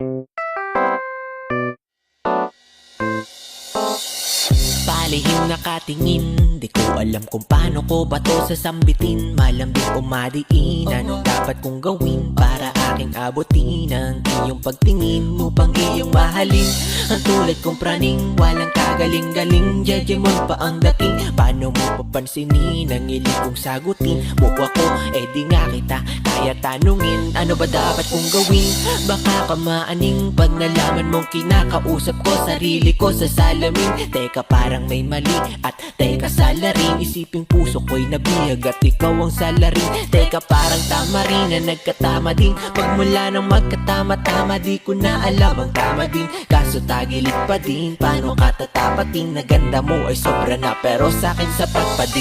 Palihim nakatingin, di ko alam kung paano ko ba to sasambitin. Malambing o madiinan, dapat kong gawin para aking abutin ang iyong pagtingin upang iyong mahalin. Ang tulad kong praning, walang kagaling-galing, judgment pa ang dating. Paano mo papansinin ang ilig kong sagutin? Buko ako, di nga kita kaya tanungin. Ano ba dapat kong gawin? Baka ka maaning pag nalaman mong kinakausap ko sarili ko sa salamin. Teka, parang may mali at teka salarin. Isiping puso ko'y nabihag at ikaw ang salarin. Teka, parang tama rin na nagkatama din. Pagmula ng magkatama-tama, di ko na alam ang tama din. Kaso tagilid pa din, paano ka tatapatin? Na ganda mo ay sobra na pero sa'kin sapat pa din.